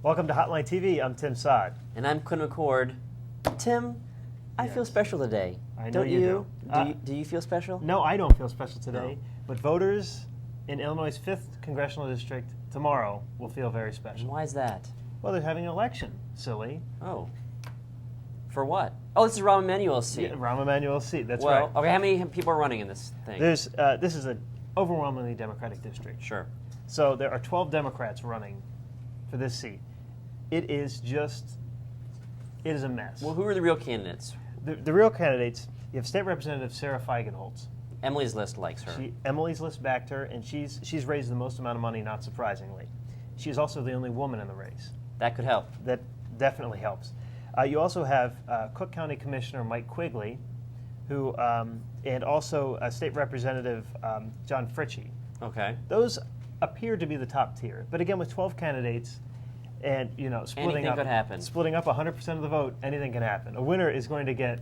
Welcome to Hotline TV. I'm Tim Sod. And I'm Quinn McCord. Tim, I feel special today. I know Don't you you? do. Do you feel special? No, I don't feel special today, No. but voters in Illinois' 5th Congressional District tomorrow will feel very And special. why is that? Well, they're having an election, silly. Oh. For what? Oh, this is Rahm Emanuel's seat. Yeah, Rahm Emanuel's seat, that's well, right. okay, how many people are running in this thing? This is an overwhelmingly Democratic district. Sure. So there are 12 Democrats running for this seat. It is a mess. Well, who are the real candidates? The real candidates, you have State Representative Sarah Feigenholtz. Emily's List likes her. Emily's List backed her, and she's raised the most amount of money, not surprisingly. She's also the only woman in the race. That could help. That definitely helps. You also have Cook County Commissioner Mike Quigley, who, and also State Representative John Fritchie. Okay. Those appear to be the top tier, but again, with 12 candidates, and Anything could happen. Splitting up 100% of the vote, anything can happen. A winner is going to get,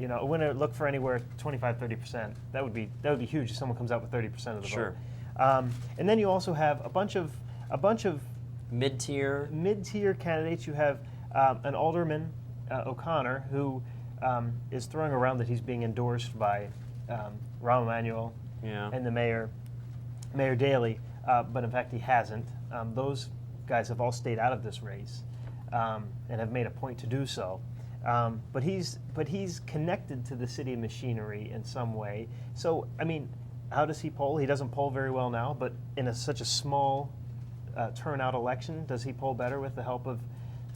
a winner look for anywhere 25-30%. That would be huge if someone comes out with 30% of the Sure. vote. And then you also have a bunch of Mid-tier. mid-tier candidates. You have an Alderman O'Connor who is throwing around that he's being endorsed by Rahm Emanuel and the Mayor Daley, but in fact he hasn't. Those guys have all stayed out of this race and have made a point to do so. But he's connected to the city machinery in some way. So I mean, how does he poll? He doesn't poll very well now, but in such a small turnout election, does he poll better with the help of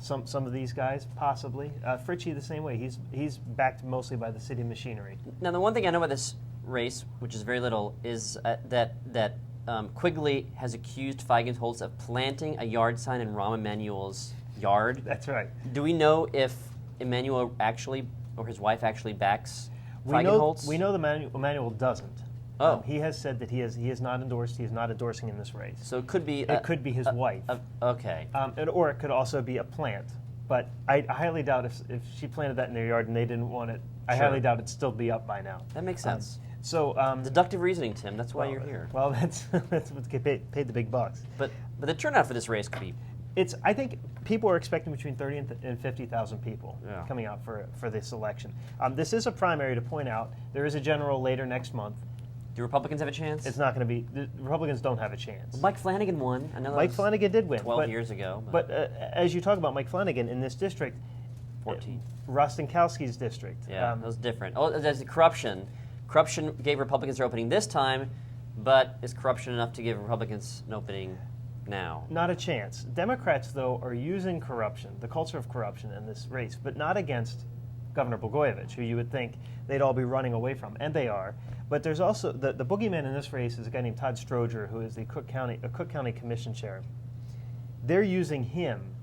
some of these guys? Possibly. Fritchie the same way. He's backed mostly by the city machinery. Now, the one thing I know about this race, which is very little, is that Quigley has accused Feigenholtz of planting a yard sign in Rahm Emanuel's yard. That's right. Do we know if Emanuel actually, or his wife actually backs Feigenholtz? We know that Emanuel doesn't. Oh. He has said that he is not endorsed. He is not endorsing in this race. So it could be. It could be his wife. Okay. Or it could also be a plant. But I highly doubt if she planted that in their yard and they didn't want it. I Sure. highly doubt it'd still be up by now. That makes sense. Deductive reasoning, Tim. That's why you're here. Well, that's what's get paid the big bucks. But the turnout for this race could be. I think people are expecting between 30 and 50,000 people coming out for this election. This is a primary, to point out. There is a general later next month. Do Republicans have a chance? It's not going to be. The Republicans don't have a chance. Well, Mike Flanagan won. I know Mike Flanagan did win 12 years ago. But as you talk about Mike Flanagan in this district, 14. Rostenkowski's district. Yeah, that was different. Oh, there's the corruption. Corruption gave Republicans their opening this time, but is corruption enough to give Republicans an opening now? Not a chance. Democrats, though, are using corruption, the culture of corruption, in this race, but not against Governor Blagojevich, who you would think they'd all be running away from, and they are. But there's also the boogeyman in this race is a guy named Todd Stroger, who is the Cook County Commission chair. They're using him.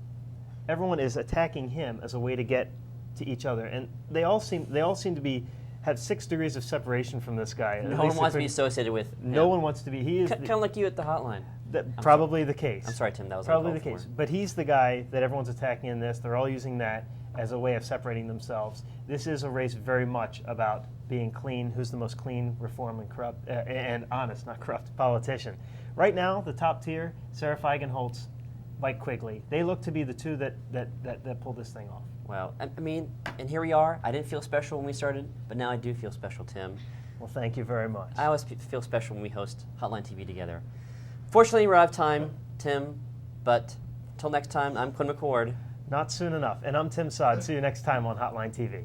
Everyone is attacking him as a way to get to each other, and they all seem to have 6 degrees of separation from this guy. No one wants to be associated with him. No one wants to be. He is kind of like you at the hotline. Probably the case. I'm sorry, Tim. That was probably the case. But he's the guy that everyone's attacking in this. They're all using that as a way of separating themselves. This is a race very much about being clean. Who's the most clean, reform, and corrupt and honest, not corrupt, politician? Right now, the top tier: Sarah Feigenholtz, Mike Quigley. They look to be the two that pull this thing off. Well, I mean, and here we are. I didn't feel special when we started, but now I do feel special, Tim. Well, thank you very much. I always feel special when we host Hotline TV together. Fortunately, we're out of time, Tim, but until next time, I'm Quinn McCord. Not soon enough. And I'm Tim Sod. See you next time on Hotline TV.